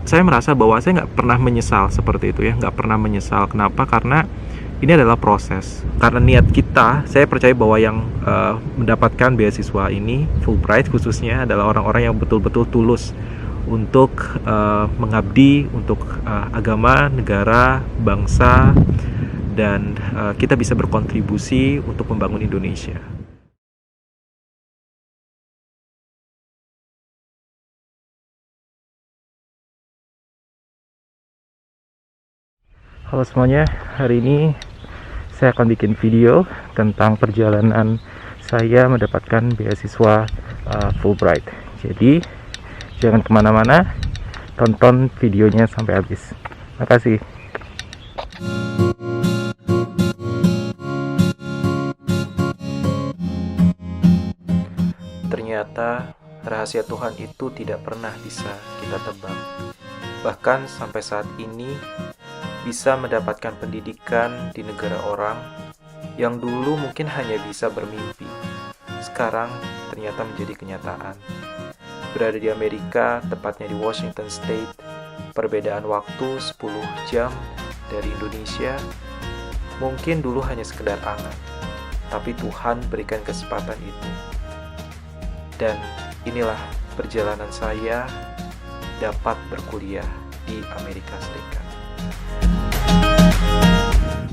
saya merasa bahwa saya nggak pernah menyesal seperti itu ya, nggak pernah menyesal. Kenapa? Karena ini adalah proses. Karena niat kita, saya percaya bahwa yang mendapatkan beasiswa ini, Fulbright khususnya, adalah orang-orang yang betul-betul tulus untuk mengabdi untuk agama, negara, bangsa, dan kita bisa berkontribusi untuk membangun Indonesia. Halo semuanya, hari ini saya akan bikin video tentang perjalanan saya mendapatkan beasiswa Fulbright. Jadi jangan kemana-mana, tonton videonya sampai habis. Makasih. Ternyata rahasia Tuhan itu tidak pernah bisa kita tebak. Bahkan sampai saat ini, bisa mendapatkan pendidikan di negara orang yang dulu mungkin hanya bisa bermimpi, sekarang ternyata menjadi kenyataan. Berada di Amerika, tepatnya di Washington State, perbedaan waktu 10 jam dari Indonesia, mungkin dulu hanya sekedar angan, tapi Tuhan berikan kesempatan itu. Dan inilah perjalanan saya dapat berkuliah di Amerika Serikat.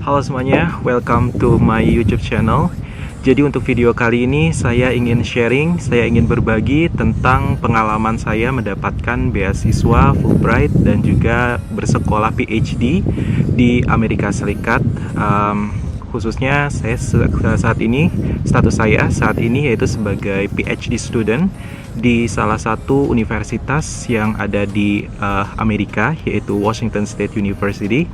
Halo semuanya, welcome to my YouTube channel. Jadi untuk video kali ini saya ingin sharing, saya ingin berbagi tentang pengalaman saya mendapatkan beasiswa Fulbright dan juga bersekolah PhD di Amerika Serikat. Khususnya saya saat ini, status saya saat ini yaitu sebagai PhD student di salah satu universitas yang ada di Amerika, yaitu Washington State University.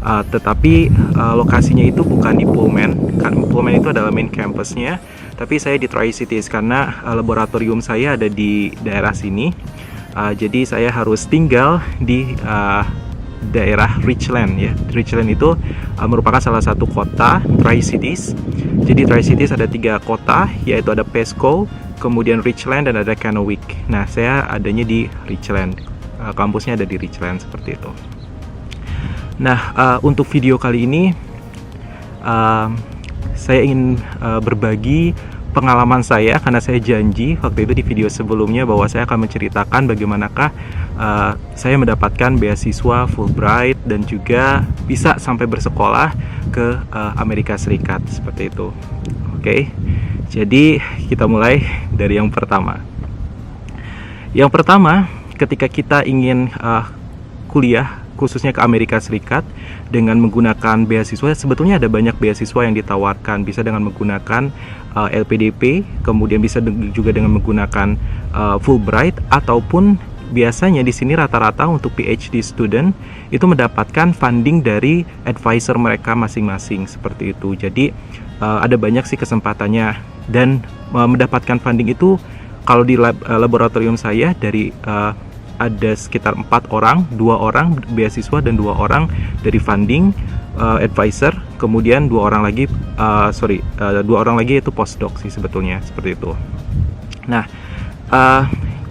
Tetapi lokasinya itu bukan di Pullman, kan Pullman itu adalah main campusnya, tapi saya di Tri-Cities karena laboratorium saya ada di daerah sini. Jadi saya harus tinggal di daerah Richland ya. Richland itu merupakan salah satu kota Tri-Cities. Jadi Tri-Cities ada 3 kota, yaitu ada Pasco, kemudian Richland, dan ada Kennewick. Nah, saya adanya di Richland. Kampusnya ada di Richland seperti itu. Nah, untuk video kali ini saya ingin berbagi pengalaman saya, karena saya janji waktu itu di video sebelumnya bahwa saya akan menceritakan bagaimanakah saya mendapatkan beasiswa Fulbright dan juga bisa sampai bersekolah ke Amerika Serikat seperti itu. Oke, jadi kita mulai dari yang pertama. Yang pertama, ketika kita ingin kuliah khususnya ke Amerika Serikat dengan menggunakan beasiswa, sebetulnya ada banyak beasiswa yang ditawarkan, bisa dengan menggunakan LPDP, kemudian bisa juga dengan menggunakan Fulbright, ataupun biasanya di sini rata-rata untuk PhD student itu mendapatkan funding dari advisor mereka masing-masing seperti itu. Jadi ada banyak sih kesempatannya, dan mendapatkan funding itu kalau di laboratorium saya dari ada sekitar 4 orang, 2 orang beasiswa dan 2 orang dari funding advisor, kemudian 2 orang lagi 2 orang lagi itu postdoc sih sebetulnya seperti itu. Nah,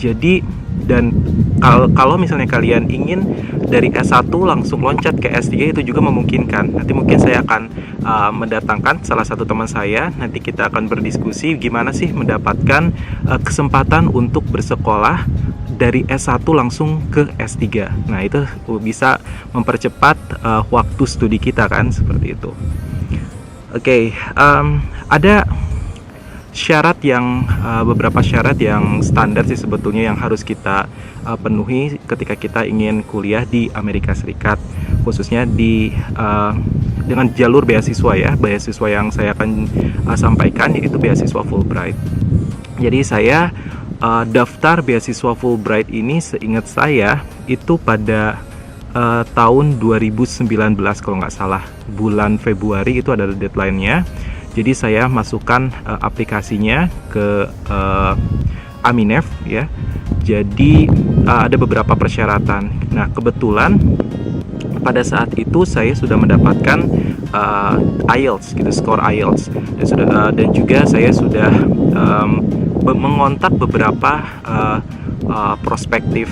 jadi dan kalau misalnya kalian ingin dari S1 langsung loncat ke S3 itu juga memungkinkan. Nanti mungkin saya akan mendatangkan salah satu teman saya, nanti kita akan berdiskusi gimana sih mendapatkan kesempatan untuk bersekolah dari S1 langsung ke S3. Nah, itu bisa mempercepat waktu studi kita kan, seperti itu. Oke, ada syarat yang beberapa syarat yang standar sih sebetulnya yang harus kita penuhi ketika kita ingin kuliah di Amerika Serikat, khususnya di dengan jalur beasiswa ya. Beasiswa yang saya akan sampaikan yaitu beasiswa Fulbright. Jadi saya daftar beasiswa Fulbright ini seingat saya itu pada tahun 2019 kalau nggak salah, bulan Februari itu adalah deadline-nya. Jadi saya masukkan aplikasinya ke Aminef ya. Jadi ada beberapa persyaratan. Nah, kebetulan pada saat itu saya sudah mendapatkan IELTS gitu, skor IELTS, dan juga saya sudah mengontak beberapa prospektif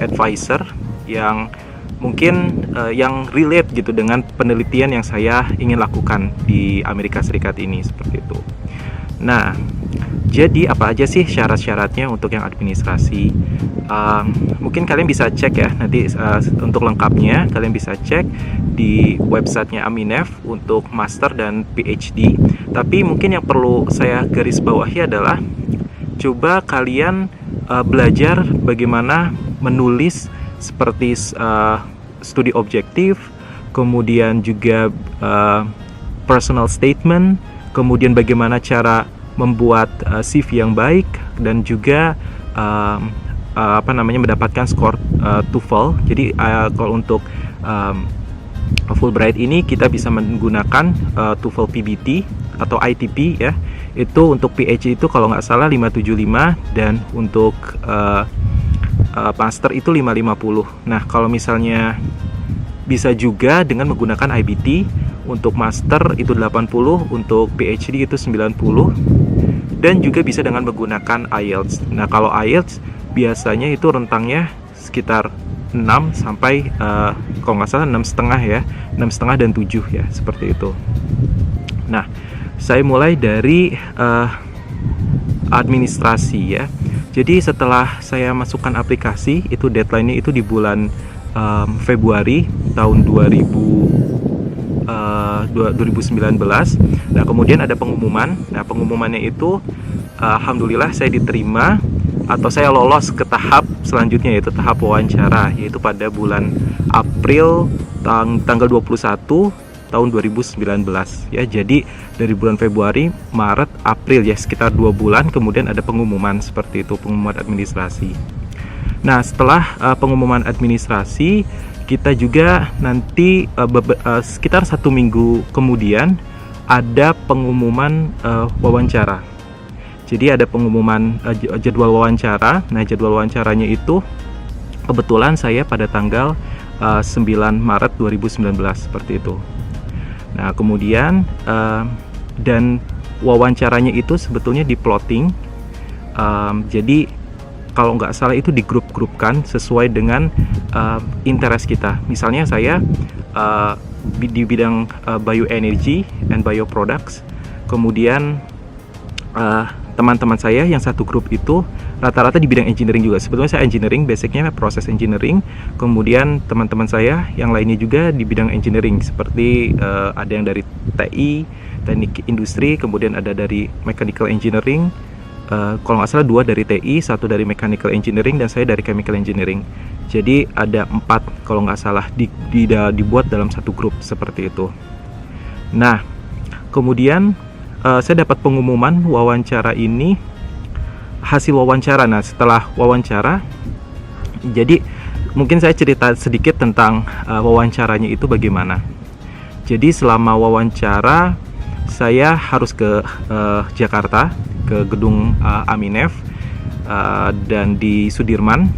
advisor yang mungkin yang relate gitu dengan penelitian yang saya ingin lakukan di Amerika Serikat ini, seperti itu. Nah, jadi apa aja sih syarat-syaratnya untuk yang administrasi? Mungkin kalian bisa cek ya nanti, untuk lengkapnya kalian bisa cek di websitenya Aminef untuk master dan PhD. Tapi mungkin yang perlu saya garis bawahi adalah coba kalian belajar bagaimana menulis seperti studi objektif, kemudian juga personal statement, kemudian bagaimana cara membuat CV yang baik, dan juga mendapatkan skor TOEFL. Jadi kalau untuk Fulbright ini kita bisa menggunakan TOEFL PBT atau ITP ya. Itu untuk PhD itu kalau nggak salah 575, dan untuk master itu 550. Nah, kalau misalnya bisa juga dengan menggunakan IBT, untuk master itu 80, untuk PhD itu 90, dan juga bisa dengan menggunakan IELTS. Nah, kalau IELTS biasanya itu rentangnya sekitar 6 sampai kalau nggak salah 6,5 ya, 6,5 dan 7 ya, seperti itu. Nah, saya mulai dari administrasi ya. Jadi setelah saya masukkan aplikasi, itu deadline-nya itu di bulan Februari tahun 2019. Nah, kemudian ada pengumuman. Nah, pengumumannya itu alhamdulillah saya diterima atau saya lolos ke tahap selanjutnya, yaitu tahap wawancara, yaitu pada bulan April tanggal 21 tahun 2019 ya. Jadi dari bulan Februari, Maret, April ya, sekitar 2 bulan kemudian ada pengumuman seperti itu, pengumuman administrasi. Nah, setelah pengumuman administrasi, kita juga nanti sekitar 1 minggu kemudian ada pengumuman wawancara. Jadi ada pengumuman jadwal wawancara. Nah, jadwal wawancaranya itu kebetulan saya pada tanggal 9 Maret 2019 seperti itu. Nah, kemudian dan wawancaranya itu sebetulnya di plotting. Jadi kalau nggak salah itu digrup-grupkan sesuai dengan interest kita. Misalnya saya di bidang bioenergy and bioproducts. Kemudian teman-teman saya yang satu grup itu rata-rata di bidang engineering juga. Sebetulnya saya engineering, basicnya proses engineering. Kemudian teman-teman saya yang lainnya juga di bidang engineering, seperti ada yang dari TI, teknik industri, kemudian ada dari mechanical engineering. Kalau nggak salah 2 dari TI, 1 dari mechanical engineering, dan saya dari chemical engineering. Jadi ada 4 kalau nggak salah dibuat dalam satu grup seperti itu. Nah, kemudian saya dapat pengumuman wawancara ini, hasil wawancara. Nah, setelah wawancara, jadi mungkin saya cerita sedikit tentang wawancaranya itu bagaimana. Jadi selama wawancara saya harus ke Jakarta, ke gedung Aminef, dan di Sudirman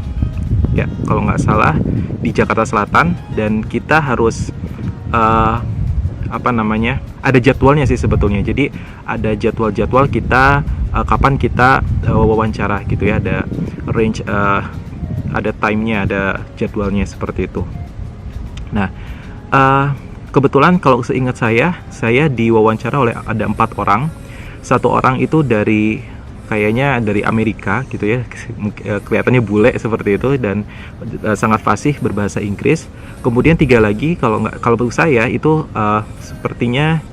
ya kalau nggak salah, di Jakarta Selatan. Dan kita harus ada jadwalnya sih sebetulnya. Jadi ada jadwal kita kapan kita wawancara gitu ya, ada range, ada time-nya, ada jadwalnya seperti itu. Nah, kebetulan kalau seingat saya diwawancara oleh ada 4 orang. 1 orang itu kayaknya dari Amerika gitu ya, kelihatannya bule seperti itu, dan sangat fasih berbahasa Inggris. Kemudian 3 lagi, kalau menurut saya itu sepertinya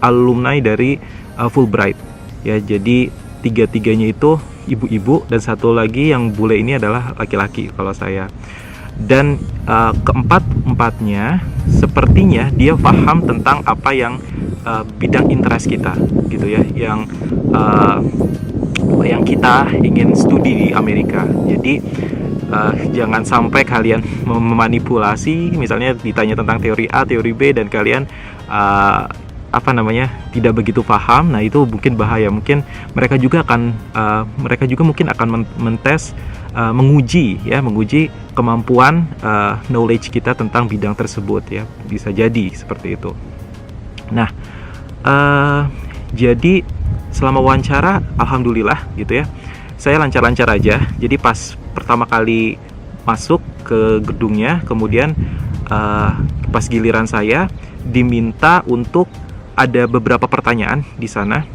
alumni dari Fulbright ya. Jadi 3-tiganya itu ibu-ibu, dan 1 lagi yang bule ini adalah laki-laki kalau saya. Dan keempat-empatnya sepertinya dia paham tentang apa yang bidang interest kita gitu ya, yang kita ingin studi di Amerika. Jadi jangan sampai kalian memanipulasi, misalnya ditanya tentang teori A, teori B, dan kalian tidak begitu paham. Nah, itu mungkin bahaya. Mungkin mereka juga mungkin akan mentes, menguji kemampuan knowledge kita tentang bidang tersebut ya, bisa jadi seperti itu. Nah, jadi selama wawancara alhamdulillah gitu ya, saya lancar-lancar aja. Jadi pas pertama kali masuk ke gedungnya, kemudian pas giliran saya diminta untuk ada beberapa pertanyaan di sana.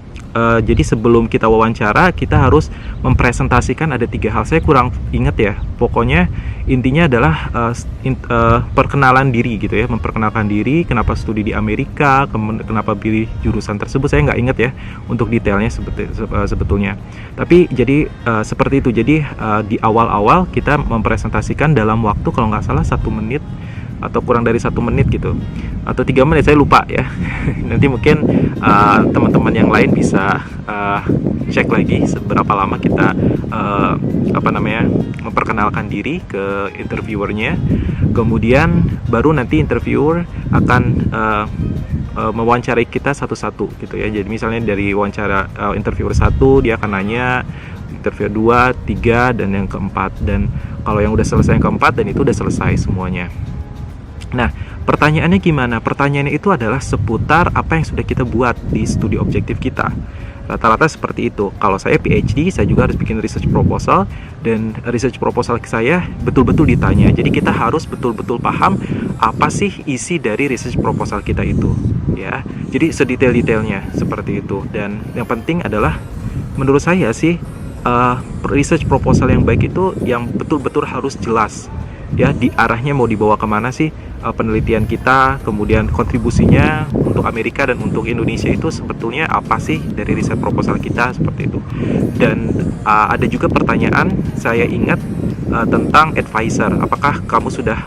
Jadi sebelum kita wawancara, kita harus mempresentasikan ada 3 hal. Saya kurang ingat ya, pokoknya intinya adalah perkenalan diri gitu ya, memperkenalkan diri, kenapa studi di Amerika, kenapa pilih jurusan tersebut. Saya nggak ingat ya untuk detailnya sebetulnya. Tapi jadi seperti itu. Jadi di awal-awal kita mempresentasikan dalam waktu kalau nggak salah 1 menit atau kurang dari 1 menit gitu, atau 3 menit, saya lupa ya. Nanti mungkin teman-teman yang lain bisa cek lagi seberapa lama kita memperkenalkan diri ke interviewernya. Kemudian baru nanti interviewer akan mewawancarai kita satu-satu gitu ya. Jadi misalnya dari wawancara interviewer 1, dia akan nanya, interview 2, 3, dan yang keempat. Dan kalau yang udah selesai yang keempat, dan itu udah selesai semuanya. Nah, pertanyaannya gimana? Pertanyaannya itu adalah seputar apa yang sudah kita buat di studi objektif kita. Rata-rata seperti itu. Kalau saya PhD, saya juga harus bikin research proposal, dan research proposal saya betul-betul ditanya. Jadi kita harus betul-betul paham apa sih isi dari research proposal kita itu, ya. Jadi sedetail-detailnya seperti itu. Dan yang penting adalah, menurut saya sih, research proposal yang baik itu yang betul-betul harus jelas, ya, di arahnya mau dibawa kemana sih penelitian kita, kemudian kontribusinya untuk Amerika dan untuk Indonesia itu sebetulnya apa sih dari riset proposal kita, seperti itu. Dan ada juga pertanyaan, saya ingat, tentang advisor. Apakah kamu sudah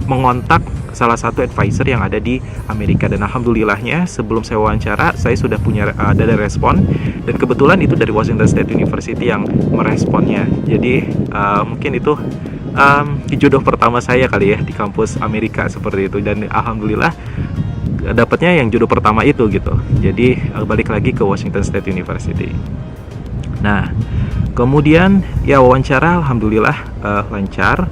mengontak salah satu advisor yang ada di Amerika? Dan alhamdulillahnya sebelum saya wawancara, saya sudah punya ada respon, dan kebetulan itu dari Washington State University yang meresponnya. Jadi mungkin itu jodoh pertama saya kali ya di kampus Amerika, seperti itu. Dan alhamdulillah dapatnya yang jodoh pertama itu gitu. Jadi balik lagi ke Washington State University. Nah, kemudian ya wawancara alhamdulillah lancar.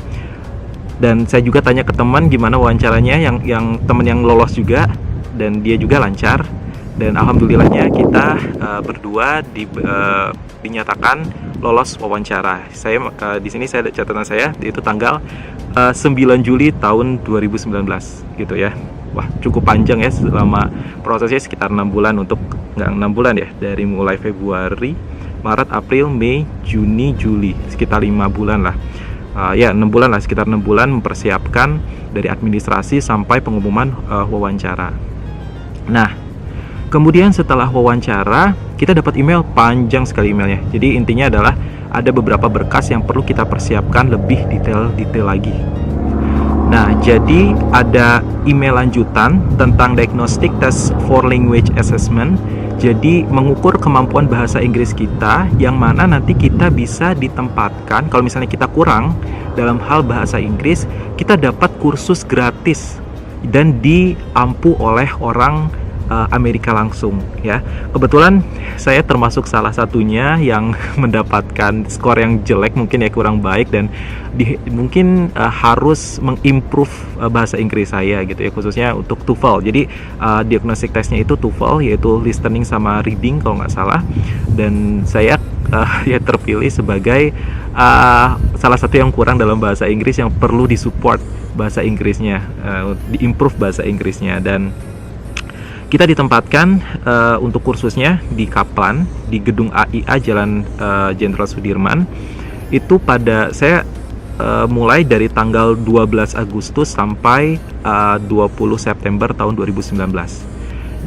Dan saya juga tanya ke teman gimana wawancaranya, yang teman yang lolos juga, dan dia juga lancar. Dan alhamdulillahnya kita berdua dinyatakan lolos wawancara. Saya di sini saya ada catatan saya, itu tanggal 9 Juli tahun 2019 gitu ya. Wah, cukup panjang ya, selama prosesnya sekitar 6 bulan, untuk nggak 6 bulan ya, dari mulai Februari, Maret, April, Mei, Juni, Juli, sekitar 5 bulan lah. Ya 6 bulan lah, sekitar 6 bulan mempersiapkan dari administrasi sampai pengumuman wawancara. Nah, kemudian setelah wawancara, kita dapat email, panjang sekali emailnya. Jadi intinya adalah ada beberapa berkas yang perlu kita persiapkan lebih detail lagi. Nah, jadi ada email lanjutan tentang Diagnostic Test for Language Assessment. Jadi mengukur kemampuan bahasa Inggris kita, yang mana nanti kita bisa ditempatkan, kalau misalnya kita kurang dalam hal bahasa Inggris, kita dapat kursus gratis dan diampu oleh orang Amerika langsung, ya. Kebetulan saya termasuk salah satunya yang mendapatkan skor yang jelek, mungkin ya kurang baik, dan mungkin harus mengimprove bahasa Inggris saya gitu ya, khususnya untuk TOEFL. Jadi diagnostic testnya itu TOEFL, yaitu listening sama reading kalau nggak salah. Dan saya ya terpilih sebagai salah satu yang kurang dalam bahasa Inggris, yang perlu disupport bahasa Inggrisnya, diimprove bahasa Inggrisnya. Dan kita ditempatkan untuk kursusnya di Kaplan, di gedung AIA Jalan Jenderal Sudirman. Itu pada saya mulai dari tanggal 12 Agustus sampai 20 September tahun 2019.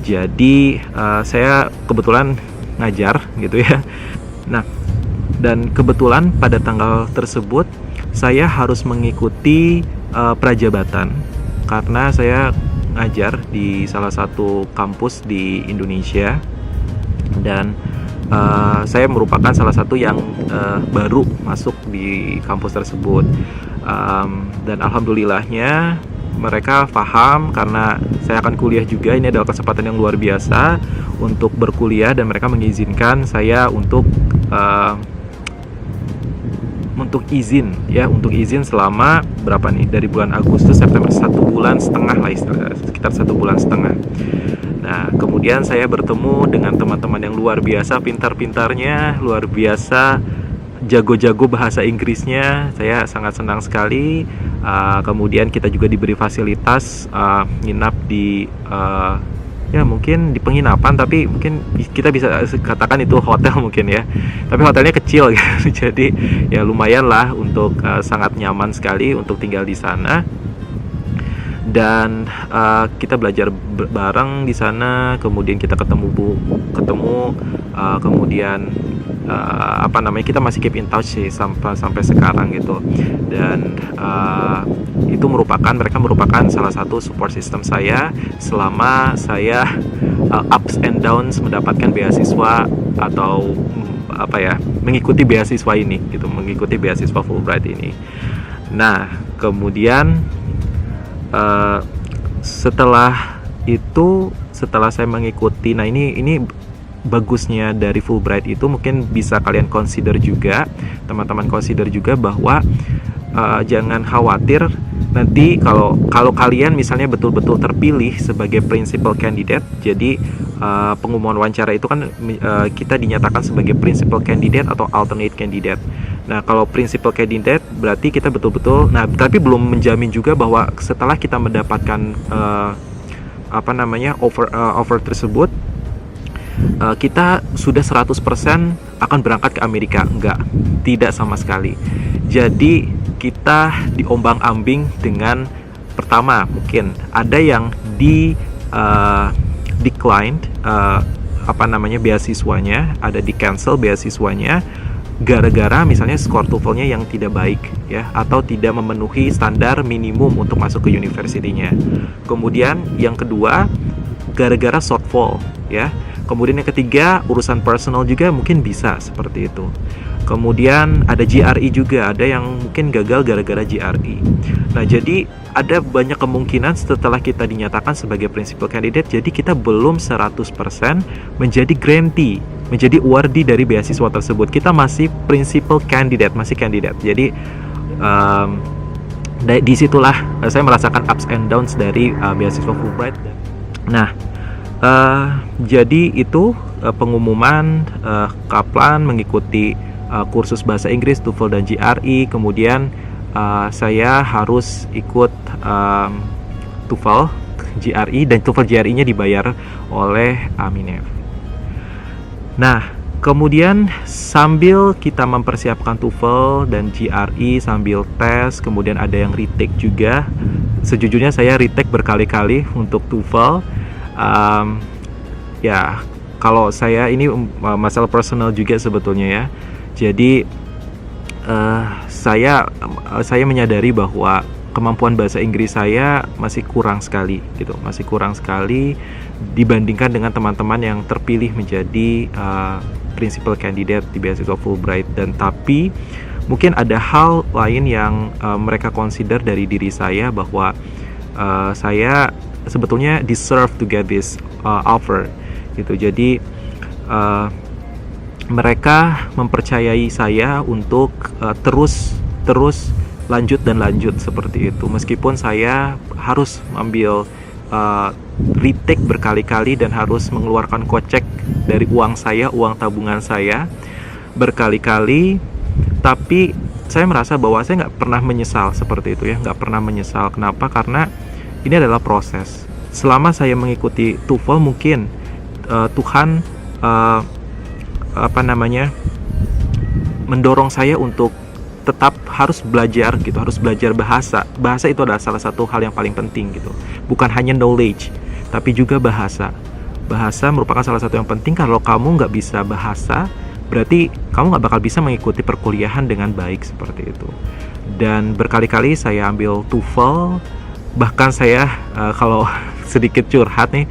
Jadi saya kebetulan ngajar gitu ya. Nah, dan kebetulan pada tanggal tersebut saya harus mengikuti prajabatan, karena saya ngajar di salah satu kampus di Indonesia, dan saya merupakan salah satu yang baru masuk di kampus tersebut. Dan alhamdulillahnya mereka paham, karena saya akan kuliah juga. Ini adalah kesempatan yang luar biasa untuk berkuliah, dan mereka mengizinkan saya untuk izin selama berapa nih, dari bulan Agustus September, 1,5 bulan lah, sekitar 1,5 bulan. Nah, kemudian saya bertemu dengan teman-teman yang luar biasa pintar-pintarnya, luar biasa jago-jago bahasa Inggrisnya, saya sangat senang sekali. Kemudian kita juga diberi fasilitas nginap di ya mungkin di penginapan, tapi mungkin kita bisa katakan itu hotel mungkin ya, tapi hotelnya kecil gitu. Jadi ya lumayan lah untuk sangat nyaman sekali untuk tinggal di sana. Dan kita belajar bareng di sana, kemudian kita ketemu kemudian kita masih keep in touch sih sampai sekarang gitu. Dan mereka merupakan salah satu support system saya selama saya ups and downs mendapatkan beasiswa atau mengikuti beasiswa ini gitu, mengikuti beasiswa Fulbright ini. Nah, kemudian setelah saya mengikuti, nah ini bagusnya dari Fulbright itu, mungkin bisa kalian consider juga, teman-teman consider juga bahwa jangan khawatir nanti kalau kalian misalnya betul-betul terpilih sebagai principal candidate. Jadi pengumuman wawancara itu kan kita dinyatakan sebagai principal candidate atau alternate candidate. Nah, kalau principal candidate berarti kita betul-betul, nah tapi belum menjamin juga bahwa setelah kita mendapatkan offer tersebut kita sudah 100% akan berangkat ke Amerika. Enggak, tidak sama sekali. Jadi kita diombang-ambing dengan, pertama mungkin ada yang declined beasiswanya, ada di cancel beasiswanya gara-gara misalnya skor TOEFL-nya yang tidak baik ya, atau tidak memenuhi standar minimum untuk masuk ke universitinya. Kemudian yang kedua gara-gara shortfall ya. Kemudian yang ketiga urusan personal juga mungkin bisa seperti itu. Kemudian ada GRE juga, ada yang mungkin gagal gara-gara GRE. Nah, jadi ada banyak kemungkinan setelah kita dinyatakan sebagai principal candidate, jadi kita belum 100% menjadi grantee, menjadi awardee dari beasiswa tersebut. Kita masih principal candidate, masih kandidat. Jadi disitulah saya merasakan ups and downs dari beasiswa Fulbright. Nah, jadi itu pengumuman Kaplan mengikuti kursus bahasa Inggris, TOEFL dan GRE. Kemudian saya harus ikut TOEFL GRE, dan TOEFL GRE-nya dibayar oleh Aminef. Nah, kemudian sambil kita mempersiapkan TOEFL dan GRE, sambil tes, kemudian ada yang retake juga. Sejujurnya saya retake berkali-kali untuk TOEFL. Ya, kalau saya ini masalah personal juga sebetulnya ya. Jadi saya menyadari bahwa kemampuan bahasa Inggris saya masih kurang sekali gitu, masih kurang sekali dibandingkan dengan teman-teman yang terpilih menjadi principal candidate di beasiswa Fulbright. Dan tapi mungkin ada hal lain yang mereka consider dari diri saya, bahwa saya sebetulnya deserve to get this offer gitu. Jadi mereka mempercayai saya untuk terus lanjut seperti itu, meskipun saya harus ambil retake berkali-kali dan harus mengeluarkan kocek dari uang tabungan saya berkali-kali. Tapi saya merasa bahwa saya nggak pernah menyesal seperti itu ya, nggak pernah menyesal. Kenapa? Karena ini adalah proses. Selama saya mengikuti TOEFL, mungkin Tuhan mendorong saya untuk tetap harus belajar gitu, harus belajar bahasa. Bahasa itu adalah salah satu hal yang paling penting gitu. Bukan hanya knowledge, tapi juga bahasa. Bahasa merupakan salah satu yang penting. Kalau kamu nggak bisa bahasa, berarti kamu nggak bakal bisa mengikuti perkuliahan dengan baik seperti itu. Dan berkali-kali saya ambil TOEFL, bahkan saya kalau sedikit curhat nih,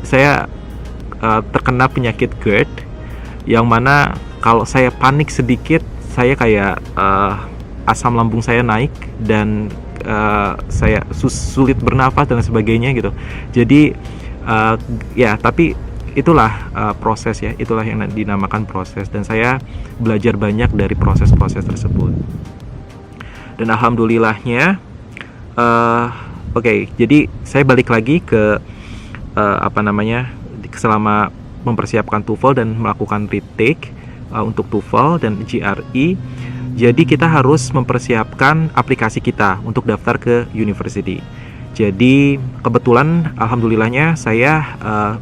saya terkena penyakit GERD, yang mana kalau saya panik sedikit, saya kayak asam lambung saya naik dan saya sulit bernafas dan sebagainya gitu. Jadi ya, tapi itulah proses ya, itulah yang dinamakan proses, dan saya belajar banyak dari proses-proses tersebut. Dan alhamdulillahnya oke, jadi saya balik lagi ke selama mempersiapkan TOEFL dan melakukan retake. untuk TOEFL dan GRE. Jadi kita harus mempersiapkan aplikasi kita untuk daftar ke university. Jadi kebetulan alhamdulillahnya saya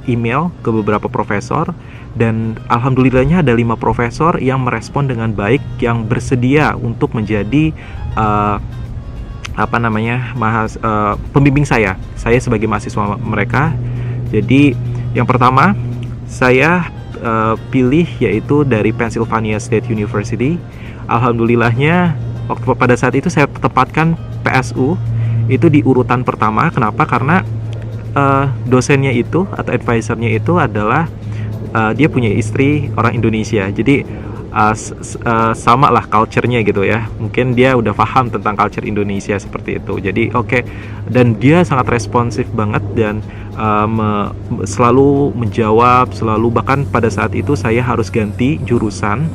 email ke beberapa profesor, dan alhamdulillahnya ada 5 profesor yang merespon dengan baik, yang bersedia untuk menjadi pembimbing saya sebagai mahasiswa mereka. Jadi yang pertama saya pilih yaitu dari Pennsylvania State University. Alhamdulillahnya pada saat itu saya tempatkan PSU itu di urutan pertama. Kenapa? Karena dosennya itu atau advisernya itu adalah dia punya istri orang Indonesia. Jadi sama lah culture-nya gitu ya. Mungkin dia udah paham tentang culture Indonesia seperti itu. Jadi oke. Dan dia sangat responsif banget dan selalu menjawab, bahkan pada saat itu saya harus ganti jurusan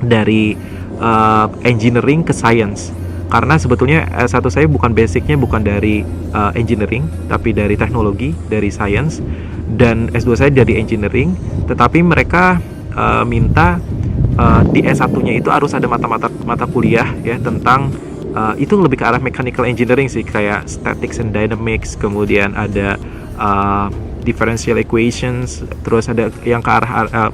dari engineering ke science, karena sebetulnya S1 saya basicnya bukan dari engineering, tapi dari teknologi, dari science, dan S2 saya dari engineering. Tetapi mereka minta di S1-nya itu harus ada mata kuliah ya tentang itu lebih ke arah mechanical engineering sih, kayak statics and dynamics, kemudian ada differential equations, terus ada yang ke arah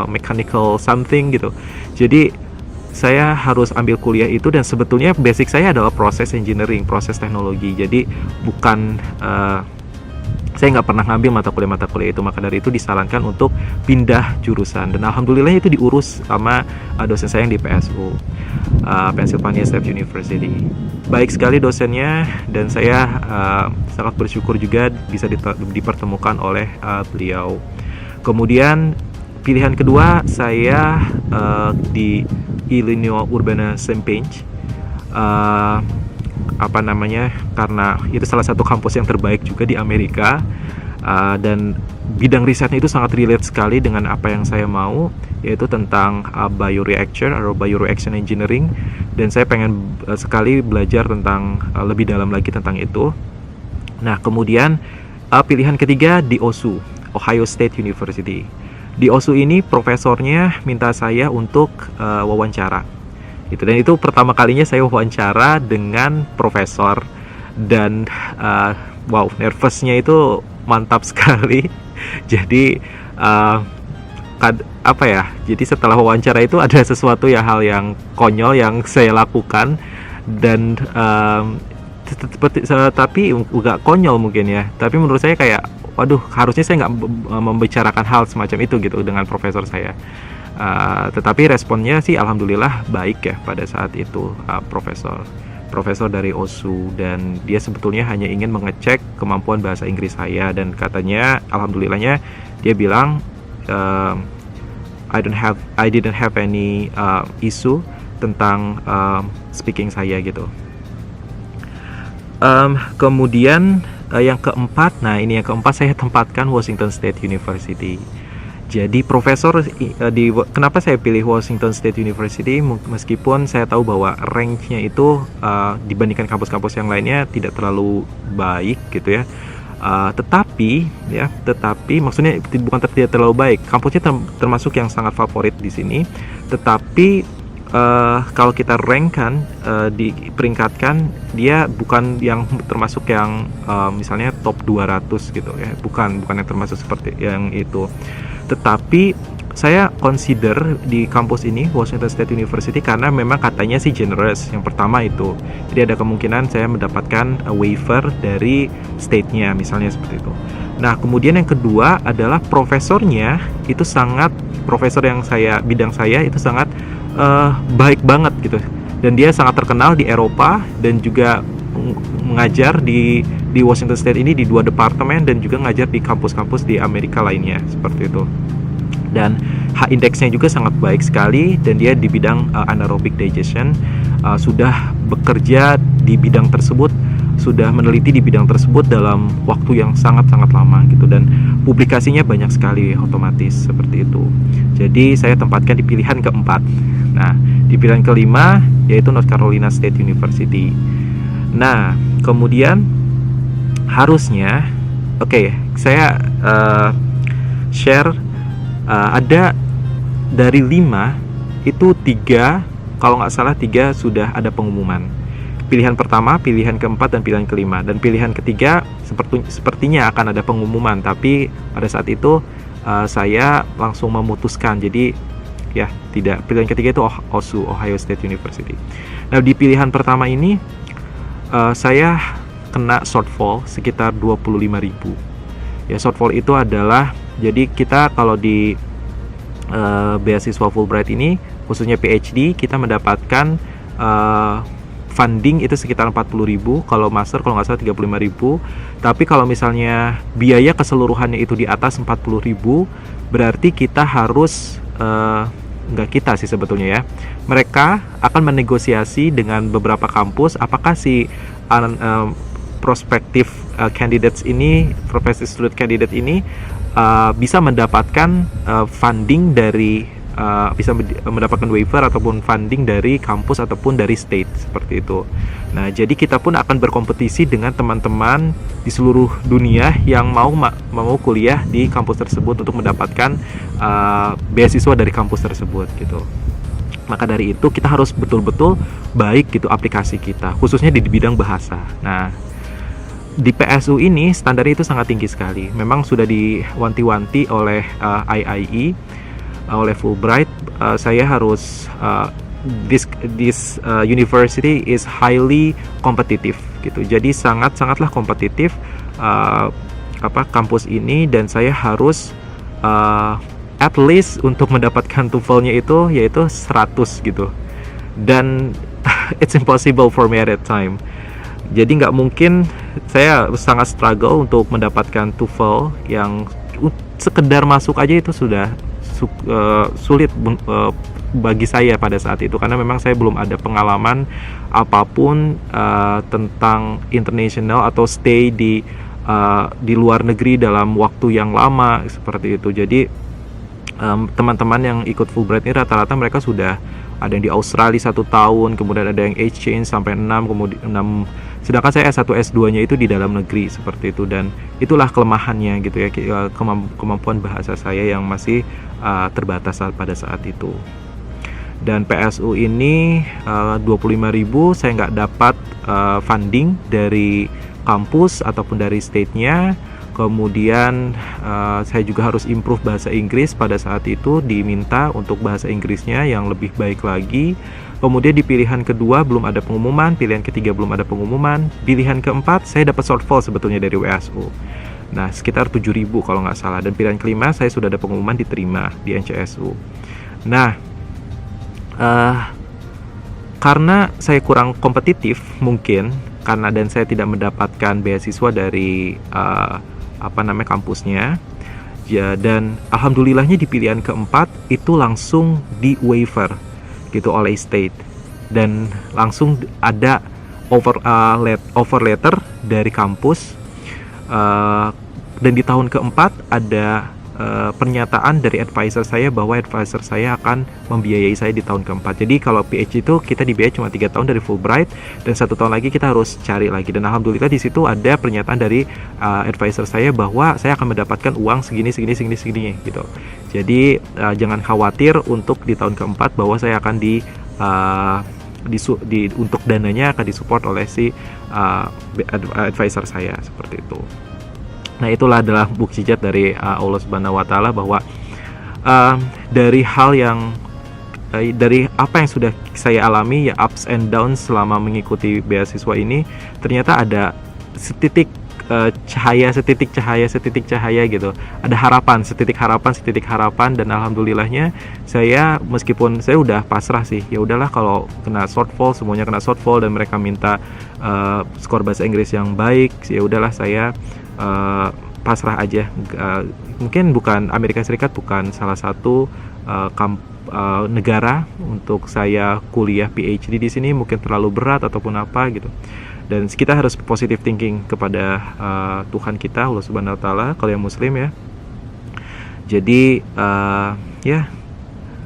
mechanical something gitu. Jadi saya harus ambil kuliah itu, dan sebetulnya basic saya adalah proses engineering, proses teknologi. Jadi bukan saya nggak pernah ngambil mata kuliah itu, maka dari itu disarankan untuk pindah jurusan, dan alhamdulillah itu diurus sama dosen saya yang di PSU, Pennsylvania State University. Baik sekali dosennya, dan saya sangat bersyukur juga bisa dipertemukan oleh beliau. Kemudian pilihan kedua saya di Illinois Urbana-Champaign, karena itu salah satu kampus yang terbaik juga di Amerika, dan bidang risetnya itu sangat relate sekali dengan apa yang saya mau, yaitu tentang bioreaction atau bioreaction engineering, dan saya pengen sekali belajar tentang lebih dalam lagi tentang itu. Nah, kemudian pilihan ketiga di OSU, Ohio State University. Di OSU ini profesornya minta saya untuk wawancara gitu, dan itu pertama kalinya saya wawancara dengan profesor, dan wow, nervousnya itu mantap sekali. Jadi jadi setelah wawancara itu ada sesuatu hal yang konyol yang saya lakukan, dan tapi nggak konyol mungkin ya, tapi menurut saya kayak waduh, harusnya saya nggak membicarakan hal semacam itu gitu dengan profesor saya. Tetapi responnya sih alhamdulillah baik ya pada saat itu, profesor dari OSU, dan dia sebetulnya hanya ingin mengecek kemampuan bahasa Inggris saya, dan katanya alhamdulillahnya dia bilang I didn't have any issue tentang speaking saya gitu. Kemudian yang keempat, saya tempatkan Washington State University. Jadi profesor kenapa saya pilih Washington State University, meskipun saya tahu bahwa rank-nya itu dibandingkan kampus-kampus yang lainnya tidak terlalu baik gitu ya. Tetapi maksudnya bukan tidak terlalu baik, kampusnya termasuk yang sangat favorit di sini. Tetapi kalau kita rankkan, diperingkatkan, dia bukan yang termasuk yang misalnya top 200 gitu ya, bukan yang termasuk seperti yang itu. Tetapi saya consider di kampus ini, Washington State University, karena memang katanya sih generous. Yang pertama itu, jadi ada kemungkinan saya mendapatkan waiver dari state-nya, misalnya seperti itu. Nah, kemudian yang kedua adalah profesornya itu profesor yang bidang saya itu sangat baik banget gitu, dan dia sangat terkenal di Eropa, dan juga mengajar di Washington State ini di 2 departemen, dan juga ngajar di kampus-kampus di Amerika lainnya seperti itu. Dan H-index-nya juga sangat baik sekali, dan dia di bidang anaerobic digestion, sudah bekerja di bidang tersebut, sudah meneliti di bidang tersebut dalam waktu yang sangat-sangat lama gitu, dan publikasinya banyak sekali otomatis seperti itu. Jadi saya tempatkan di pilihan keempat. Nah, di pilihan kelima yaitu North Carolina State University. Nah, kemudian harusnya saya share ada dari 5 itu 3, kalau nggak salah 3 sudah ada pengumuman. Pilihan pertama, pilihan keempat, dan pilihan kelima. Dan pilihan ketiga sepertinya akan ada pengumuman, tapi pada saat itu saya langsung memutuskan. Jadi ya tidak, pilihan ketiga itu OSU, Ohio State University. Nah, di pilihan pertama ini saya kena shortfall sekitar 25.000. Ya, shortfall itu adalah, jadi kita kalau di beasiswa Fulbright ini, khususnya PhD, kita mendapatkan funding itu sekitar 40.000, kalau master kalau nggak salah 35.000. Tapi kalau misalnya biaya keseluruhannya itu di atas 40.000, berarti kita harus nggak kita sih sebetulnya ya, mereka akan menegosiasi dengan beberapa kampus apakah si prospektif candidates ini, prospective student candidate ini bisa mendapatkan funding dari bisa mendapatkan waiver ataupun funding dari kampus ataupun dari state, seperti itu. Nah, jadi kita pun akan berkompetisi dengan teman-teman di seluruh dunia yang mau kuliah di kampus tersebut untuk mendapatkan beasiswa dari kampus tersebut gitu. Maka dari itu kita harus betul-betul baik gitu aplikasi kita, khususnya di bidang bahasa. Nah, di PSU ini standarnya itu sangat tinggi sekali. Memang sudah diwanti-wanti oleh IIE, oleh Fulbright, saya harus this university is highly competitive gitu. Jadi sangatlah kompetitif kampus ini, dan saya harus at least untuk mendapatkan TOEFL-nya itu yaitu 100 gitu. Dan it's impossible for me at that time. Jadi nggak mungkin, saya sangat struggle untuk mendapatkan TOEFL yang sekedar masuk aja itu sudah sulit bagi saya pada saat itu, karena memang saya belum ada pengalaman apapun tentang international atau stay di luar negeri dalam waktu yang lama seperti itu. Jadi teman-teman yang ikut Fulbright ini rata-rata mereka sudah ada yang di Australia 1 tahun, kemudian ada yang exchange sampai 6, kemudian 6, sedangkan saya S1 S2 nya itu di dalam negeri seperti itu. Dan itulah kelemahannya gitu ya, kemampuan bahasa saya yang masih terbatas pada saat itu. Dan PSU ini 25.000 saya nggak dapat funding dari kampus ataupun dari state-nya. Kemudian saya juga harus improve bahasa Inggris, pada saat itu diminta untuk bahasa Inggrisnya yang lebih baik lagi. Kemudian di pilihan kedua belum ada pengumuman, pilihan ketiga belum ada pengumuman, pilihan keempat saya dapat shortfall sebetulnya dari WSU. Nah, sekitar 7.000 kalau nggak salah. Dan pilihan kelima saya sudah ada pengumuman diterima di NCSU. Nah, karena saya kurang kompetitif mungkin, dan saya tidak mendapatkan beasiswa dari kampusnya ya, dan alhamdulillahnya di pilihan keempat itu langsung di waiver gitu oleh state, dan langsung ada offer letter dari kampus, dan di tahun keempat ada pernyataan dari advisor saya bahwa advisor saya akan membiayai saya di tahun keempat. Jadi kalau PhD itu kita dibiayai cuma 3 tahun dari Fulbright, dan 1 tahun lagi kita harus cari lagi. Dan alhamdulillah di situ ada pernyataan dari advisor saya bahwa saya akan mendapatkan uang segini gitu. Jadi jangan khawatir untuk di tahun keempat bahwa saya akan untuk dananya akan disupport oleh si advisor saya seperti itu. Nah, itulah adalah mukjizat dari Allah Subhanahu wa Ta'ala, bahwa dari hal yang dari apa yang sudah saya alami ya, ups and downs selama mengikuti beasiswa ini, ternyata ada setitik cahaya gitu. Ada setitik harapan, dan alhamdulillahnya saya, meskipun saya udah pasrah sih, ya udahlah kalau kena shortfall, semuanya kena shortfall, dan mereka minta skor bahasa Inggris yang baik, ya udahlah saya pasrah aja. Mungkin Amerika Serikat bukan salah satu negara untuk saya kuliah PhD di sini, mungkin terlalu berat ataupun apa gitu. Dan kita harus positive thinking kepada Tuhan kita, Allah Subhanahu wa Ta'ala, kalau yang Muslim ya. Jadi ya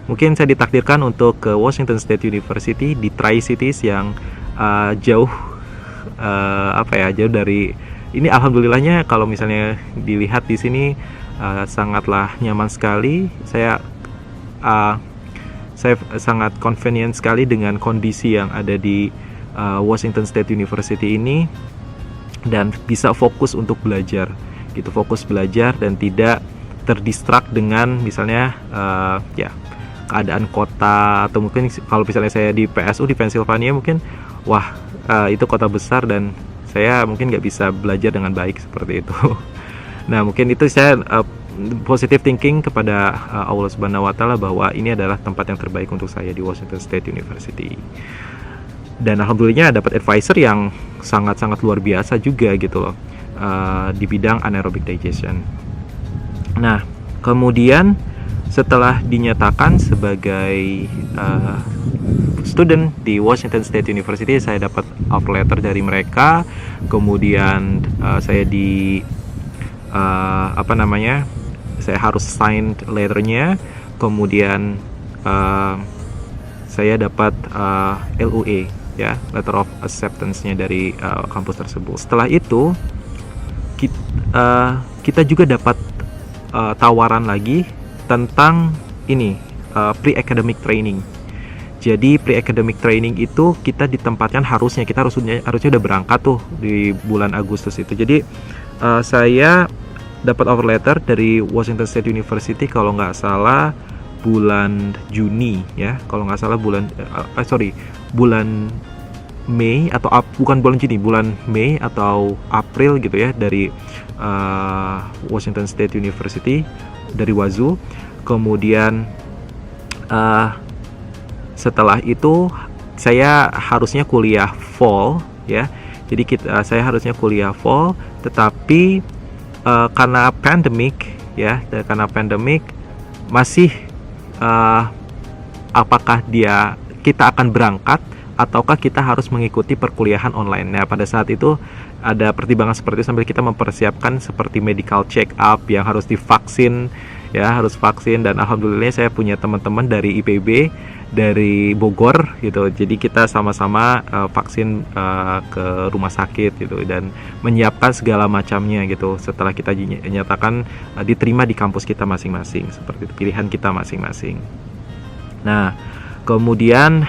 mungkin saya ditakdirkan untuk ke Washington State University di Tri-Cities yang jauh dari ini. Alhamdulillahnya kalau misalnya dilihat di sini sangatlah nyaman sekali. Saya saya sangat convenient sekali dengan kondisi yang ada di Washington State University ini, dan bisa fokus untuk belajar gitu, fokus belajar dan tidak terdistrak dengan misalnya ya keadaan kota, atau mungkin kalau misalnya saya di PSU di Pennsylvania mungkin wah itu kota besar dan saya mungkin nggak bisa belajar dengan baik seperti itu. Nah mungkin itu saya positive thinking kepada Allah Subhanahu Wa Taala bahwa ini adalah tempat yang terbaik untuk saya di Washington State University. Dan alhamdulillahnya dapat advisor yang sangat-sangat luar biasa juga gitu loh, di bidang anaerobic digestion. Nah kemudian setelah dinyatakan sebagai student di Washington State University, saya dapat offer letter dari mereka. Kemudian saya saya harus sign letternya. Kemudian saya dapat LOA, ya, letter of acceptance-nya dari kampus tersebut. Setelah itu kita juga dapat tawaran lagi tentang ini pre-academic training. Jadi pre-academic training itu kita ditempatkan harusnya udah berangkat tuh di bulan Agustus itu. Jadi saya dapat offer letter dari Washington State University kalau nggak salah bulan Juni ya, kalau nggak salah bulan Mei atau bukan bulan Juni, bulan Mei atau April gitu ya, dari Washington State University, dari Wazoo. Kemudian setelah itu saya harusnya kuliah fall ya. Jadi saya harusnya kuliah fall, tetapi karena pandemic ya, masih apakah kita akan berangkat ataukah kita harus mengikuti perkuliahan online. Nah pada saat itu ada pertimbangan seperti itu sambil kita mempersiapkan seperti medical check up yang harus divaksin ya, harus vaksin. Dan alhamdulillah saya punya teman-teman dari IPB, dari Bogor gitu, jadi kita sama-sama vaksin ke rumah sakit gitu, dan menyiapkan segala macamnya gitu setelah kita dinyatakan diterima di kampus kita masing-masing, seperti itu, pilihan kita masing-masing. Nah kemudian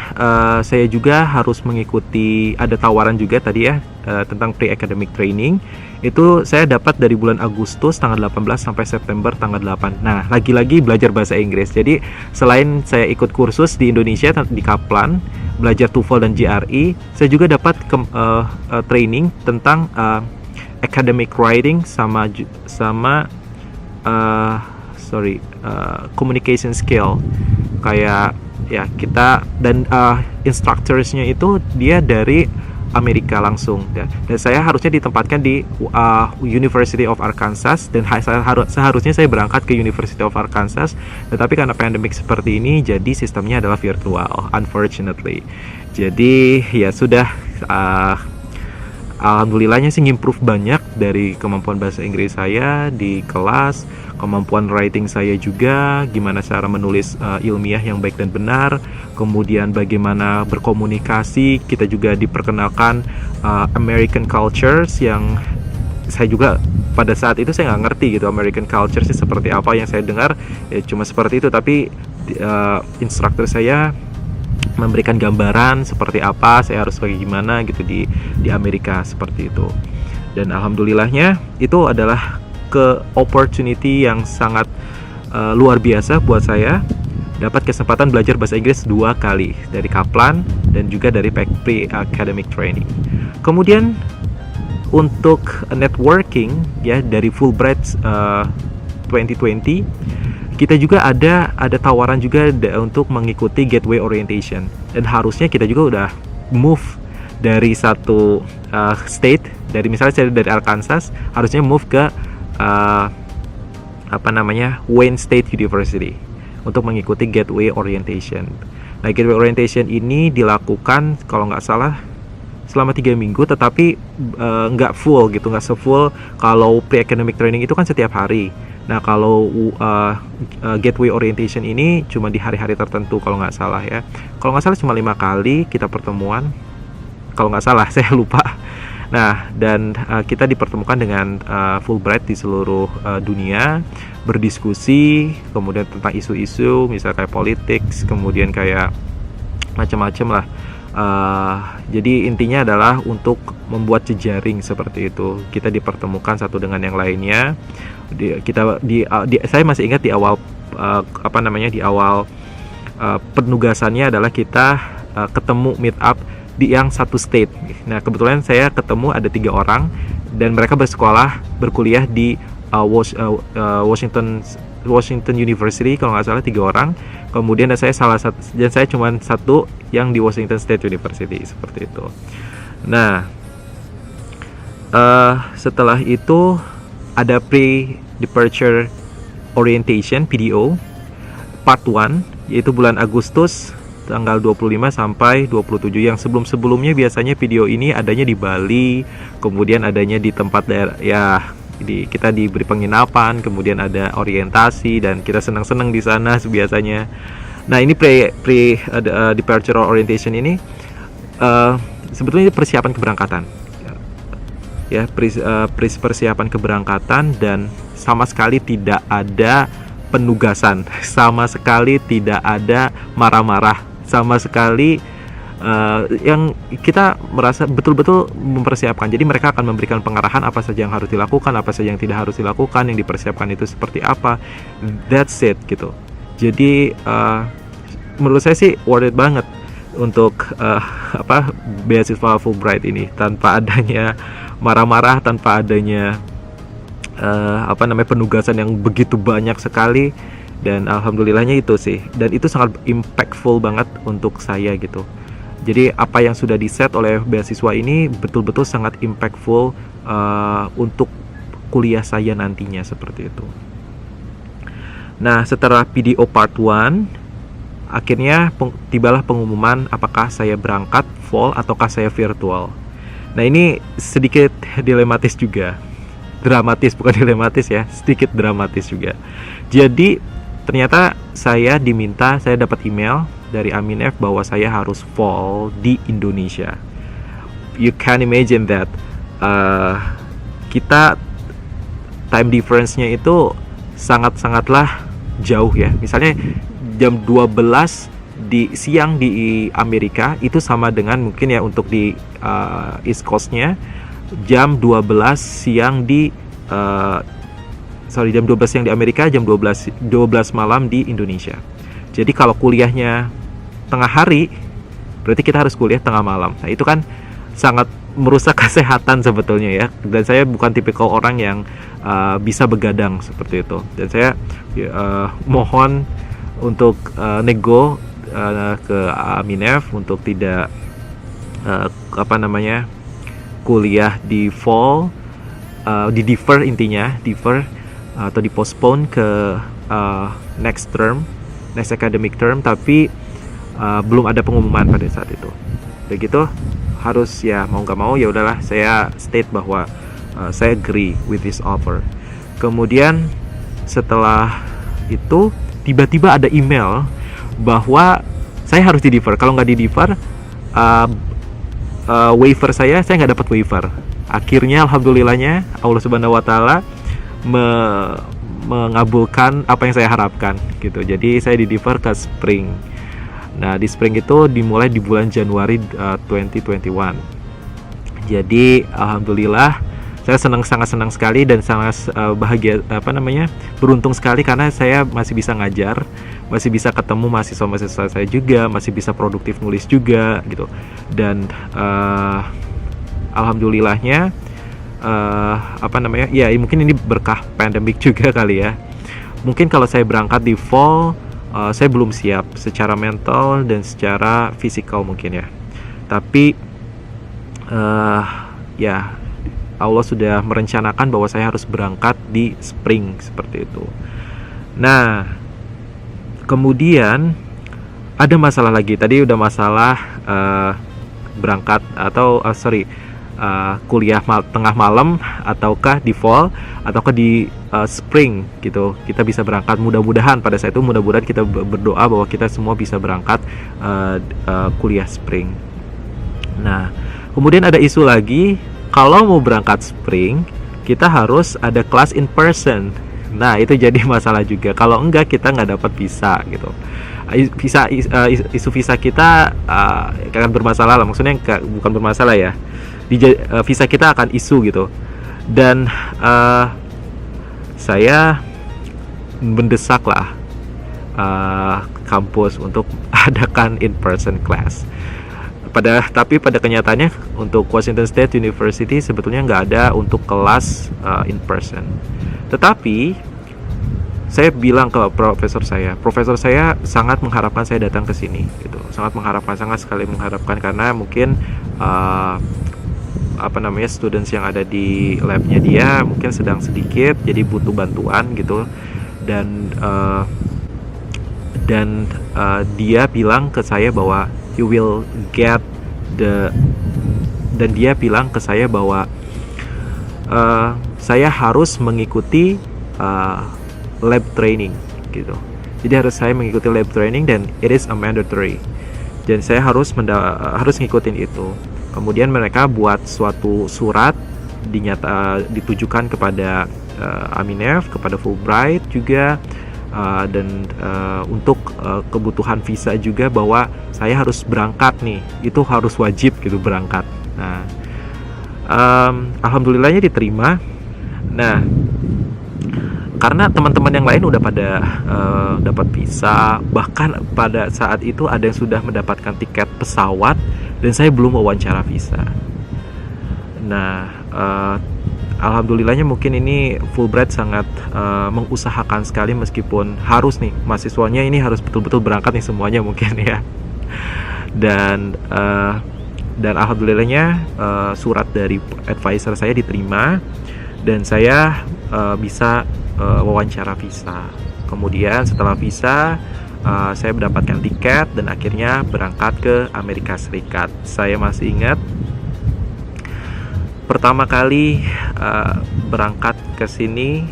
saya juga harus mengikuti, ada tawaran juga tadi ya tentang pre-academic training. Itu saya dapat dari bulan Agustus tanggal 18 sampai September tanggal 8. Nah lagi-lagi belajar bahasa Inggris. Jadi selain saya ikut kursus di Indonesia di Kaplan, belajar TOEFL dan GRE, saya juga dapat training tentang academic writing sama communication skill. Kayak ya kita dan instructorsnya itu dia dari Amerika langsung ya. Dan saya harusnya ditempatkan di University of Arkansas, dan seharusnya saya berangkat ke University of Arkansas, tetapi karena pandemic seperti ini jadi sistemnya adalah virtual, unfortunately. Jadi ya sudah, alhamdulillahnya sih improve banyak dari kemampuan bahasa Inggris saya di kelas, kemampuan writing saya juga, gimana cara menulis ilmiah yang baik dan benar, kemudian bagaimana berkomunikasi. Kita juga diperkenalkan American cultures yang saya juga pada saat itu saya nggak ngerti gitu American cultures seperti apa. Yang saya dengar ya cuma seperti itu, tapi instruktur saya memberikan gambaran seperti apa saya harus bagaimana gitu di Amerika seperti itu. Dan alhamdulillahnya itu adalah opportunity yang sangat luar biasa buat saya, dapat kesempatan belajar bahasa Inggris 2 kali, dari Kaplan dan juga dari pre-academic training. Kemudian untuk networking ya, dari Fulbright 2020 kita juga ada tawaran juga untuk mengikuti Gateway Orientation, dan harusnya kita juga udah move dari satu state, dari misalnya saya dari Arkansas, harusnya move ke Wayne State University untuk mengikuti Gateway Orientation. Nah, Gateway Orientation ini dilakukan kalau nggak salah selama 3 minggu, tetapi nggak full gitu, nggak se-full kalau pre-academic training itu kan setiap hari. Nah, kalau Gateway Orientation ini cuma di hari-hari tertentu kalau nggak salah ya. Kalau nggak salah cuma 5 kali kita pertemuan. Kalau nggak salah, saya lupa. Nah, dan kita dipertemukan dengan Fulbright di seluruh dunia, berdiskusi, kemudian tentang isu-isu, misalnya kayak politik, kemudian kayak macam-macam lah. Jadi intinya adalah untuk membuat jejaring seperti itu. Kita dipertemukan satu dengan yang lainnya. Saya masih ingat di awal di awal penugasannya adalah kita ketemu meet up di yang satu state. Nah, kebetulan saya ketemu ada 3 orang dan mereka berkuliah di Washington University kalau nggak salah, 3 orang. Kemudian saya cuma satu yang di Washington State University seperti itu. Nah, setelah itu ada pre-departure orientation (PDO) part 1, yaitu bulan Agustus tanggal 25 sampai 27. Yang sebelum-sebelumnya biasanya video ini adanya di Bali, kemudian adanya di tempat daerah ya, kita diberi penginapan, kemudian ada orientasi dan kita senang-senang di sana biasanya. Nah, ini departure orientation ini sebetulnya persiapan keberangkatan. Ya, persiapan keberangkatan, dan sama sekali tidak ada penugasan, sama sekali tidak ada marah-marah, sama sekali yang kita merasa betul-betul mempersiapkan. Jadi mereka akan memberikan pengarahan apa saja yang harus dilakukan, apa saja yang tidak harus dilakukan, yang dipersiapkan itu seperti apa. That's it gitu. Jadi menurut saya sih worth it banget untuk beasiswa Fulbright ini, tanpa adanya marah-marah, tanpa adanya penugasan yang begitu banyak sekali. Dan alhamdulillahnya itu sih, dan itu sangat impactful banget untuk saya gitu. Jadi apa yang sudah di-set oleh beasiswa ini betul-betul sangat impactful untuk kuliah saya nantinya seperti itu. Nah, setelah PDO part 1, akhirnya tibalah pengumuman apakah saya berangkat fall ataukah saya virtual. Nah, ini sedikit dilematis juga. Dramatis, bukan dilematis ya, sedikit dramatis juga. Jadi ternyata saya dapat email dari Aminef bahwa saya harus fall di Indonesia. You can imagine that kita time difference-nya itu sangatlah jauh ya. Misalnya jam 12 di siang di Amerika itu sama dengan mungkin ya untuk di East Coast-nya jam 12 siang di jam 12 siang di Amerika, jam 12 malam di Indonesia. Jadi kalau kuliahnya tengah hari, berarti kita harus kuliah tengah malam. Nah, itu kan sangat merusak kesehatan sebetulnya ya. Dan saya bukan tipikal orang yang bisa begadang seperti itu. Dan saya mohon untuk nego ke Aminef untuk tidak kuliah di fall, di defer atau dipostpone ke next academic term, tapi belum ada pengumuman pada saat itu. Begitu harus ya mau nggak mau ya udahlah, saya state bahwa saya agree with this offer. Kemudian setelah itu tiba-tiba ada email bahwa saya harus di defer. Kalau nggak di defer, waiver saya nggak dapat waiver. Akhirnya alhamdulillahnya Allah Subhanahu wa taala mengabulkan apa yang saya harapkan gitu. Jadi saya di defer ke spring. Nah, di spring itu dimulai di bulan Januari 2021. Jadi alhamdulillah saya sangat senang sekali dan sangat bahagia, beruntung sekali karena saya masih bisa ngajar, masih bisa ketemu mahasiswa saya juga, masih bisa produktif nulis juga gitu. Dan alhamdulillahnya ya mungkin ini berkah pandemik juga kali ya. Mungkin kalau saya berangkat di fall, saya belum siap secara mental dan secara fisikal mungkin ya. Tapi ya Allah sudah merencanakan bahwa saya harus berangkat di spring seperti itu. Nah, kemudian ada masalah lagi. Tadi udah masalah berangkat atau kuliah tengah malam ataukah di fall ataukah di spring gitu. Kita bisa berangkat, mudah-mudahan pada saat itu kita berdoa bahwa kita semua bisa berangkat kuliah spring. Nah, kemudian ada isu lagi, kalau mau berangkat spring kita harus ada kelas in person. Nah itu jadi masalah juga, kalau enggak kita nggak dapat visa gitu. Isu visa kita akan bermasalah lah, maksudnya bukan bermasalah ya, visa kita akan isu gitu. Dan saya mendesak lah kampus untuk adakan in person class. Tapi pada kenyataannya untuk Washington State University sebetulnya nggak ada untuk kelas in person. Tetapi saya bilang ke profesor saya sangat mengharapkan saya datang ke sini gitu, sangat sekali mengharapkan, karena mungkin students yang ada di labnya dia mungkin sedang sedikit, jadi butuh bantuan gitu. Dan dia bilang ke saya bahwa you will get dan dia bilang ke saya bahwa saya harus mengikuti lab training gitu. Jadi saya mengikuti lab training dan it is a mandatory. Dan saya harus ngikutin itu. Kemudian mereka buat suatu surat ditujukan kepada Aminef, kepada Fulbright juga, dan untuk kebutuhan visa juga, bahwa saya harus berangkat nih, itu harus wajib gitu berangkat. Nah, alhamdulillahnya diterima. Nah, karena teman-teman yang lain udah pada dapat visa, bahkan pada saat itu ada yang sudah mendapatkan tiket pesawat dan saya belum wawancara visa. Nah, alhamdulillahnya mungkin ini Fulbright sangat mengusahakan sekali, meskipun harus nih mahasiswanya ini harus betul-betul berangkat nih semuanya mungkin ya. Dan alhamdulillahnya surat dari advisor saya diterima dan saya bisa wawancara visa. Kemudian setelah visa saya mendapatkan tiket dan akhirnya berangkat ke Amerika Serikat. Saya masih ingat pertama kali berangkat ke sini,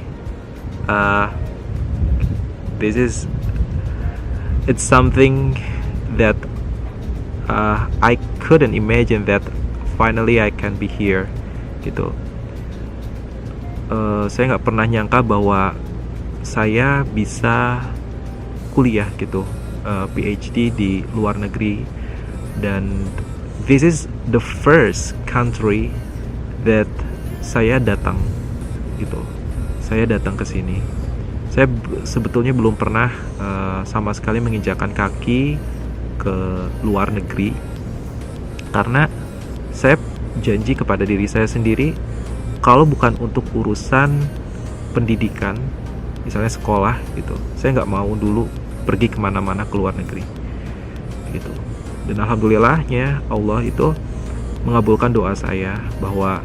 it's something that I couldn't imagine that finally I can be here gitu. Saya nggak pernah nyangka bahwa saya bisa kuliah gitu, PhD di luar negeri, dan this is the first country that saya datang gitu. Saya datang ke sini. Saya sebetulnya belum pernah sama sekali menginjakkan kaki ke luar negeri, karena saya janji kepada diri saya sendiri, kalau bukan untuk urusan pendidikan, misalnya sekolah gitu, saya nggak mau dulu pergi kemana-mana ke luar negeri gitu. Dan alhamdulillahnya Allah itu mengabulkan doa saya bahwa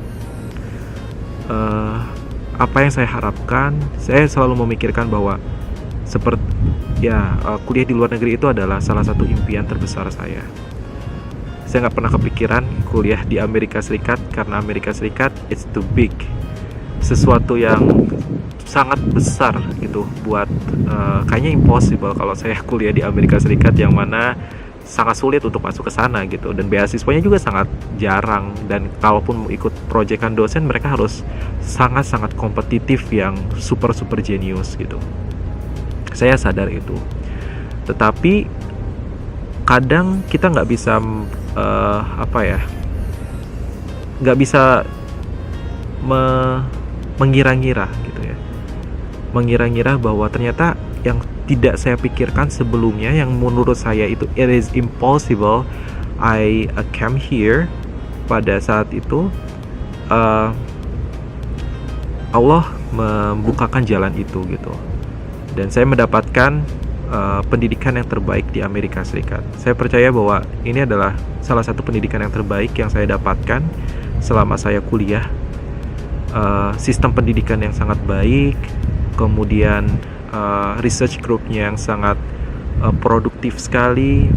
apa yang saya harapkan, saya selalu memikirkan bahwa kuliah di luar negeri itu adalah salah satu impian terbesar saya. Saya nggak pernah kepikiran kuliah di Amerika Serikat, karena Amerika Serikat it's too big, sesuatu yang sangat besar gitu buat kayaknya impossible kalau saya kuliah di Amerika Serikat, yang mana sangat sulit untuk masuk ke sana gitu, dan beasiswanya juga sangat jarang, dan kalaupun ikut proyekan dosen mereka harus sangat-sangat kompetitif yang super jenius gitu. Saya sadar itu, tetapi kadang kita nggak bisa nggak bisa mengira-ngira gitu ya, mengira-ngira bahwa ternyata yang tidak saya pikirkan sebelumnya, yang menurut saya itu it is impossible, I came here. Pada saat itu Allah membukakan jalan itu gitu, dan saya mendapatkan pendidikan yang terbaik di Amerika Serikat. Saya percaya bahwa ini adalah salah satu pendidikan yang terbaik yang saya dapatkan selama saya kuliah. Sistem pendidikan yang sangat baik, kemudian research groupnya yang sangat produktif sekali,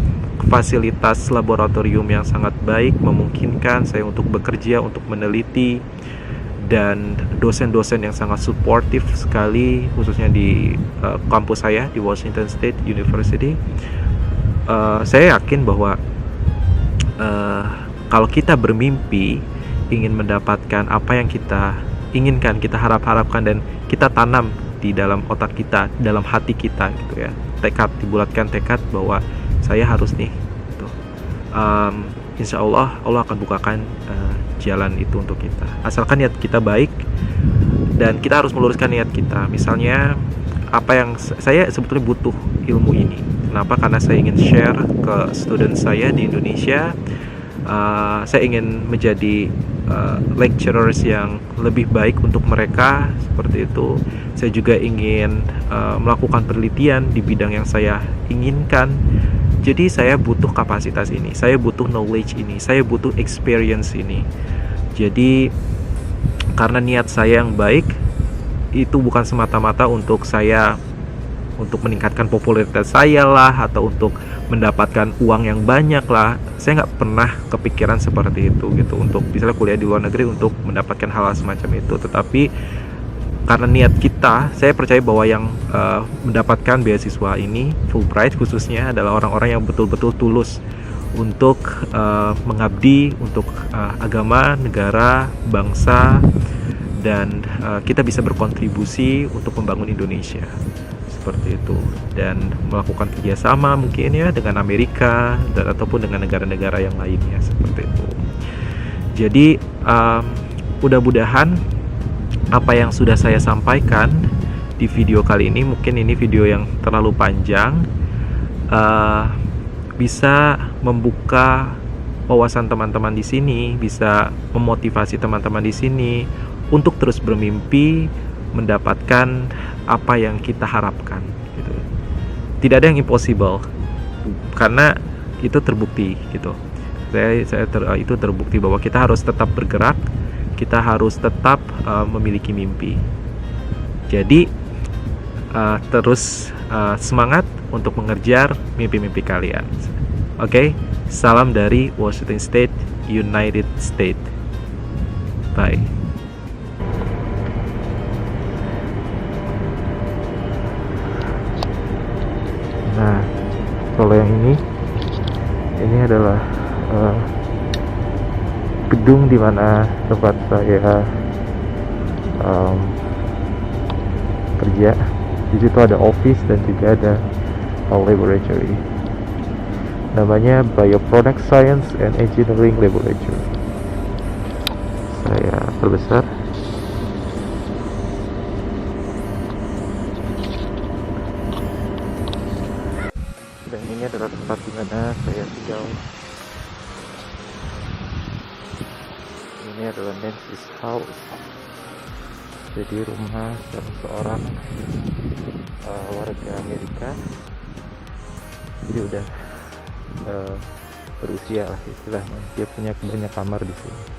fasilitas laboratorium yang sangat baik memungkinkan saya untuk bekerja, untuk meneliti, dan dosen-dosen yang sangat suportif sekali, khususnya di kampus saya di Washington State University. Saya yakin bahwa kalau kita bermimpi, ingin mendapatkan apa yang kita inginkan, kita harapkan dan kita tanam di dalam otak kita, dalam hati kita gitu ya. Tekad, dibulatkan tekad bahwa saya harus nih gitu. Insya Allah Allah akan bukakan jalan itu untuk kita, asalkan niat kita baik dan kita harus meluruskan niat kita. Misalnya apa yang saya sebetulnya butuh ilmu ini, kenapa? Karena saya ingin share ke student saya di Indonesia. Saya ingin menjadi lecturers yang lebih baik untuk mereka, seperti itu. Saya juga ingin melakukan penelitian di bidang yang saya inginkan. Jadi saya butuh kapasitas ini, saya butuh knowledge ini, saya butuh experience ini. Jadi karena niat saya yang baik, itu bukan semata-mata untuk meningkatkan popularitas saya lah, atau untuk mendapatkan uang yang banyak lah. Saya nggak pernah kepikiran seperti itu gitu, untuk misalnya kuliah di luar negeri untuk mendapatkan hal semacam itu. Tetapi karena niat kita, saya percaya bahwa yang mendapatkan beasiswa ini, Fulbright khususnya, adalah orang-orang yang betul-betul tulus untuk mengabdi untuk agama, negara, bangsa, dan kita bisa berkontribusi untuk membangun Indonesia, seperti itu, dan melakukan kerjasama mungkin ya dengan Amerika dan ataupun dengan negara-negara yang lainnya, seperti itu. Jadi mudah-mudahan apa yang sudah saya sampaikan di video kali ini, mungkin ini video yang terlalu panjang, bisa membuka wawasan teman-teman di sini, bisa memotivasi teman-teman di sini untuk terus bermimpi mendapatkan apa yang kita harapkan gitu. Tidak ada yang impossible, karena itu terbukti gitu. Itu terbukti bahwa kita harus tetap bergerak, kita harus tetap memiliki mimpi. Jadi terus semangat untuk mengejar mimpi-mimpi kalian. Oke, salam dari Washington State, United States. Bye. Nah, kalau yang ini adalah gedung di mana tempat saya kerja. Di situ ada office dan juga ada laboratory. Namanya Bioproduct Science and Engineering Laboratory. Saya perbesar. Dan ini adalah tempat di mana saya tinggal. Ini adalah Nancy's house, jadi rumah salah seorang warga Amerika. Jadi udah berusia lah istilahnya. Dia punya banyak kamar di sini.